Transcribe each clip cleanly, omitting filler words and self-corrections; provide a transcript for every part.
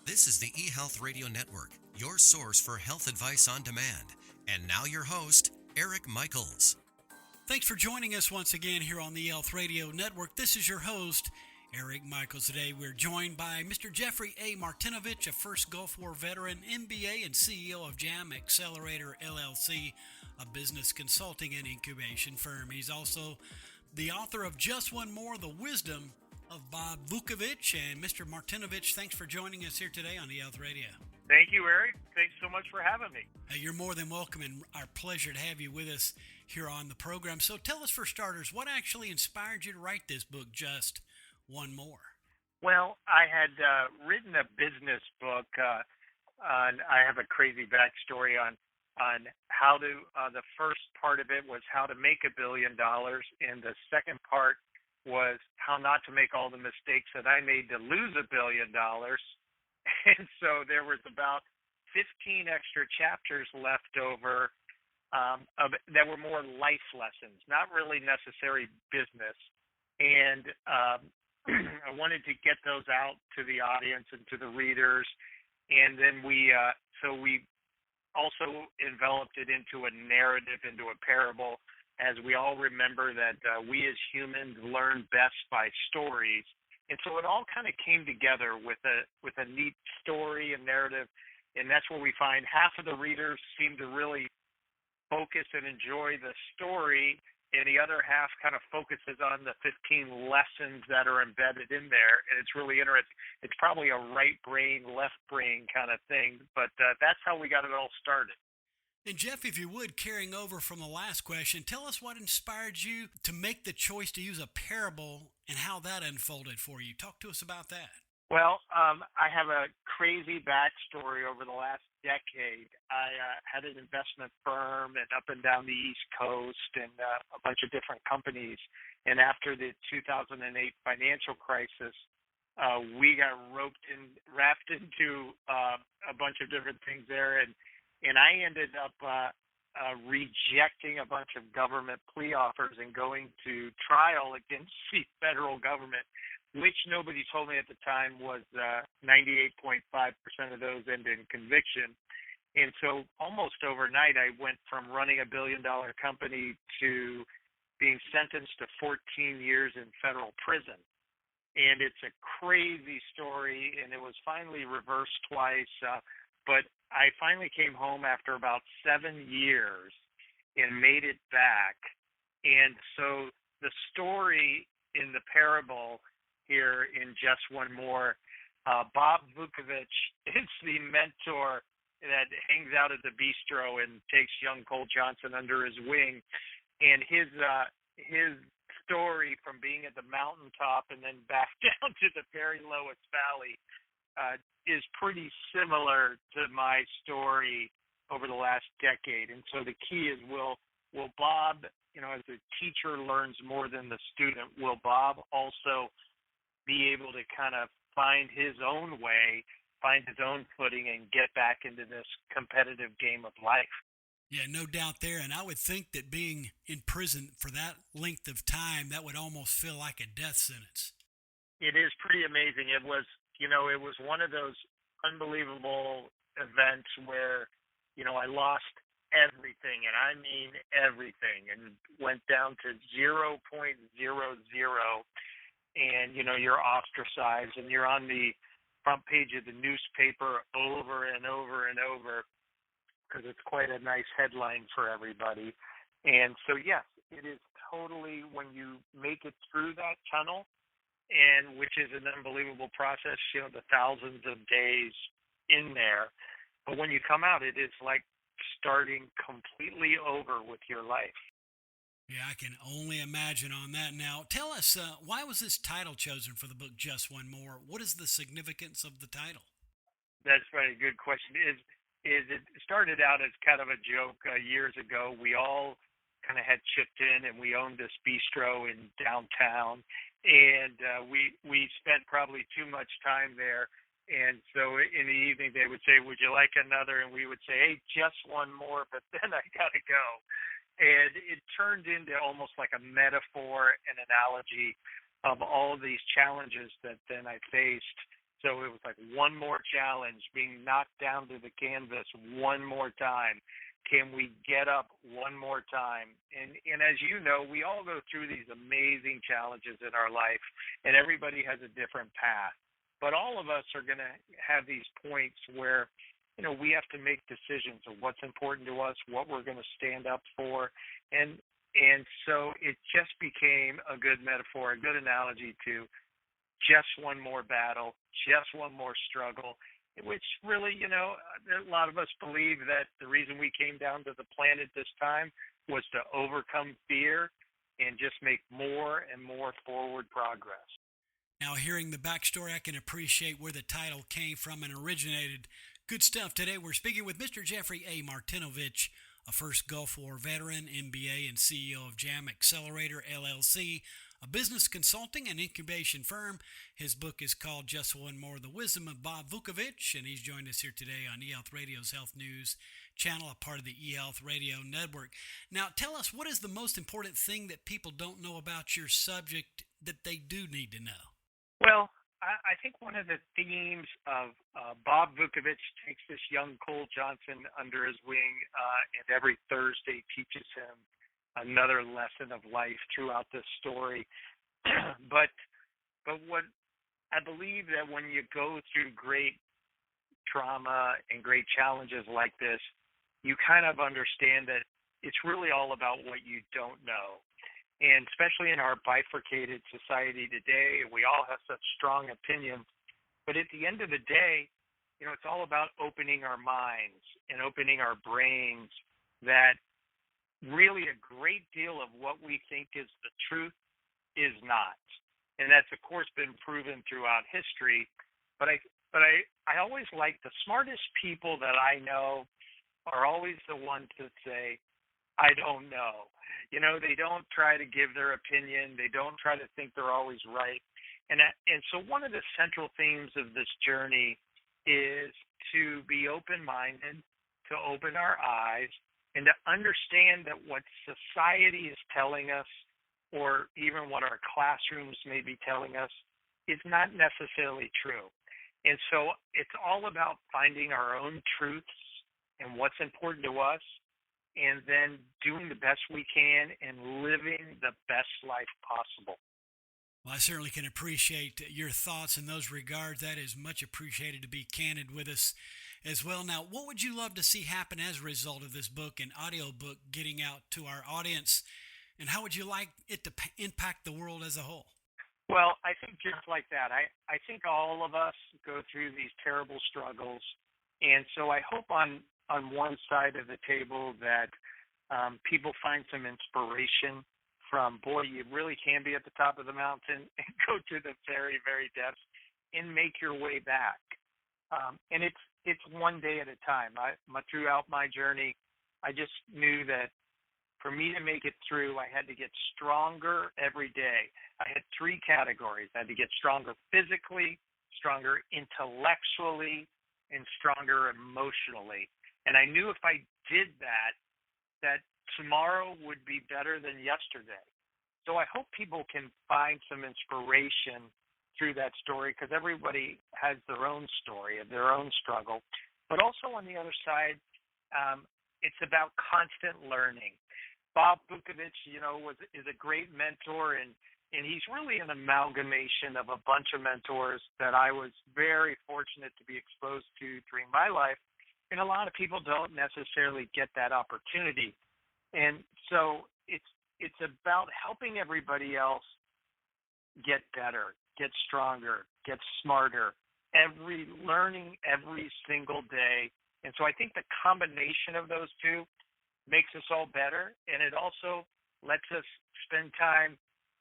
This is the eHealth Radio Network, your source for health advice on demand. And now your host, Eric Michaels. Thanks for joining us once again here on the eHealth Radio Network. This is your host, Eric Michaels. Today we're joined by Mr. Jeffrey A. Martinovich, a first Gulf War veteran, MBA, and CEO of JAM Accelerator, LLC, a business consulting and incubation firm. He's also the author of Just One More, The Wisdom of Bob Vukovich. And Mr. Martinovich, thanks for joining us here today on eHealth Radio. Thank you, Eric. Thanks so much for having me. You're more than welcome, and our pleasure to have you with us here on the program. So tell us, for starters, what actually inspired you to write this book, Just One More? Well, I had written a business book. I have a crazy backstory on how to. The first part of it was how to make $1 billion, and the second part was how not to make all the mistakes that I made to lose $1 billion. And so there was about 15 extra chapters left over that were more life lessons, not really necessary business. And I wanted to get those out to the audience and to the readers. And then we also enveloped it into a narrative, into a parable, as we all remember that we as humans learn best by stories. And so it all kind of came together with a neat story and narrative, and that's where we find half of the readers seem to really focus and enjoy the story, and the other half kind of focuses on the 15 lessons that are embedded in there, and it's really interesting. It's probably a right brain, left brain kind of thing, but that's how we got it all started. And Jeff, if you would, carrying over from the last question, tell us what inspired you to make the choice to use a parable and how that unfolded for you. Talk to us about that. Well, I have a crazy backstory over the last decade. I had an investment firm and up and down the East Coast and a bunch of different companies. And after the 2008 financial crisis, we got wrapped into a bunch of different things there. And I ended up rejecting a bunch of government plea offers and going to trial against the federal government, which nobody told me at the time was 98.5% of those ended in conviction. And so almost overnight, I went from running a $1 billion company to being sentenced to 14 years in federal prison. And it's a crazy story, and it was finally reversed twice. But I finally came home after about 7 years and made it back. And so the story in the parable here in Just One More, Bob Vukovich is the mentor that hangs out at the bistro and takes young Cole Johnson under his wing. And his story from being at the mountaintop and then back down to the very lowest valley is pretty similar to my story over the last decade. And so the key is, will Bob, as the teacher learns more than the student, will Bob also be able to kind of find his own way, find his own footing, and get back into this competitive game of life? Yeah, no doubt there. And I would think that being in prison for that length of time, that would almost feel like a death sentence. It is pretty amazing. It was one of those unbelievable events where, I lost everything, and I mean everything, and went down to 0.00. And, you're ostracized, and you're on the front page of the newspaper over and over and over, because it's quite a nice headline for everybody. And so, yes, it is totally, when you make it through that tunnel, and which is an unbelievable process, the thousands of days in there. But when you come out, it is like starting completely over with your life. Yeah, I can only imagine on that. Now, tell us, why was this title chosen for the book Just One More? What is the significance of the title? That's a good question. It started out as kind of a joke years ago. We all kind of had chipped in, and we owned this bistro in downtown, and we spent probably too much time there. And so in the evening, they would say, "Would you like another?" And we would say, "Hey, just one more, but then I got to go." And it turned into almost like a metaphor, an analogy of all of these challenges that then I faced So it was like one more challenge, being knocked down to the canvas one more time. Can we get up one more time? And as you know, we all go through these amazing challenges in our life, and everybody has a different path. But all of us are going to have these points where, we have to make decisions of what's important to us, what we're going to stand up for. And so it just became a good metaphor, a good analogy to just one more battle, just one more struggle, which really, a lot of us believe that the reason we came down to the planet this time was to overcome fear and just make more and more forward progress. Now, hearing the backstory, I can appreciate where the title came from and originated. Good stuff. Today, we're speaking with Mr. Jeffrey A. Martinovich, a first Gulf War veteran, MBA, and CEO of JAM Accelerator, LLC, a business consulting and incubation firm. His book is called Just One More, The Wisdom of Bob Vukovich, and he's joined us here today on eHealth Radio's Health News channel, a part of the eHealth Radio Network. Now, tell us, what is the most important thing that people don't know about your subject that they do need to know? Well, I think one of the themes of Bob Vukovich takes this young Cole Johnson under his wing and every Thursday teaches him another lesson of life throughout this story. but what I believe that when you go through great trauma and great challenges like this, you kind of understand that it's really all about what you don't know. And especially in our bifurcated society today, we all have such strong opinions. But at the end of the day, it's all about opening our minds and opening our brains, that really a great deal of what we think is the truth is not. And that's, of course, been proven throughout history. But I always like the smartest people that I know are always the ones that say, I don't know. They don't try to give their opinion. They don't try to think they're always right. And so one of the central themes of this journey is to be open-minded, to open our eyes, and to understand that what society is telling us, or even what our classrooms may be telling us, is not necessarily true. And so it's all about finding our own truths and what's important to us, and then doing the best we can and living the best life possible. Well, I certainly can appreciate your thoughts in those regards. That is much appreciated, to be candid with us as well. Now, what would you love to see happen as a result of this book and audiobook getting out to our audience? And how would you like it to impact the world as a whole? Well, I think just like that. I think all of us go through these terrible struggles. And so I hope on one side of the table that people find some inspiration from, boy, you really can be at the top of the mountain and go to the very, very depths and make your way back. And it's one day at a time. Throughout my journey, I just knew that for me to make it through, I had to get stronger every day. I had three categories. I had to get stronger physically, stronger intellectually, and stronger emotionally. And I knew if I did that tomorrow would be better than yesterday. So I hope people can find some inspiration through that story, because everybody has their own story and their own struggle. But also on the other side, it's about constant learning. Bob Vukovich, is a great mentor, and he's really an amalgamation of a bunch of mentors that I was very fortunate to be exposed to during my life. And a lot of people don't necessarily get that opportunity. And so it's about helping everybody else get better, get stronger, get smarter, learning every single day. And so I think the combination of those two makes us all better, and it also lets us spend time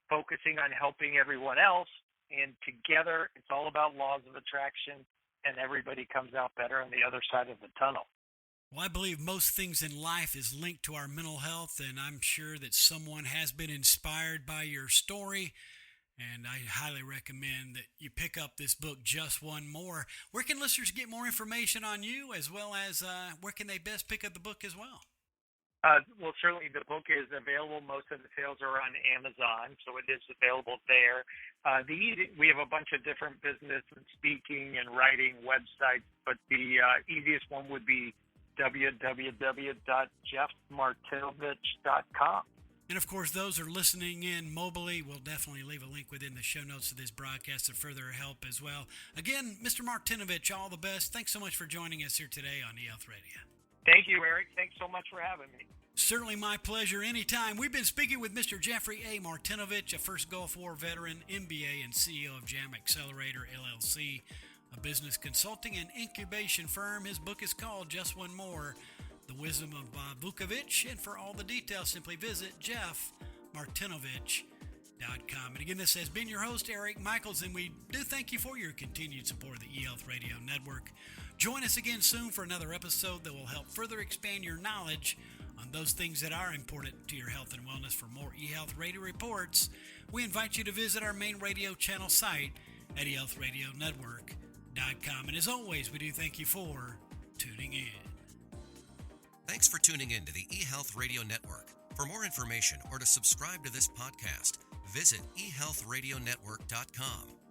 focusing on helping everyone else. And together, it's all about laws of attraction, and everybody comes out better on the other side of the tunnel. Well, I believe most things in life is linked to our mental health, and I'm sure that someone has been inspired by your story, and I highly recommend that you pick up this book, Just One More. Where can listeners get more information on you, as well as where can they best pick up the book as well? Well, certainly the book is available. Most of the sales are on Amazon, so it is available there. We have a bunch of different business and speaking and writing websites, but the easiest one would be www.jeffmartinovich.com. And of course, those are listening in mobily. We'll definitely leave a link within the show notes of this broadcast to further help as well. Again, Mr. Martinovich, all the best. Thanks so much for joining us here today on eHealth Radio. Thank you, Eric. Thanks so much for having me. Certainly my pleasure anytime. We've been speaking with Mr. Jeffrey A. Martinovich, a first Gulf War veteran, MBA, and CEO of JAM Accelerator, LLC, a business consulting and incubation firm. His book is called Just One More, The Wisdom of Bob Vukovich. And for all the details, simply visit jeffmartinovich.com. And again, this has been your host, Eric Michaels, and we do thank you for your continued support of the eHealth Radio Network. Join us again soon for another episode that will help further expand your knowledge on those things that are important to your health and wellness. For more eHealth Radio reports, we invite you to visit our main radio channel site at eHealthRadioNetwork.com. And as always, we do thank you for tuning in. Thanks for tuning in to the eHealth Radio Network. For more information or to subscribe to this podcast, visit eHealthRadioNetwork.com.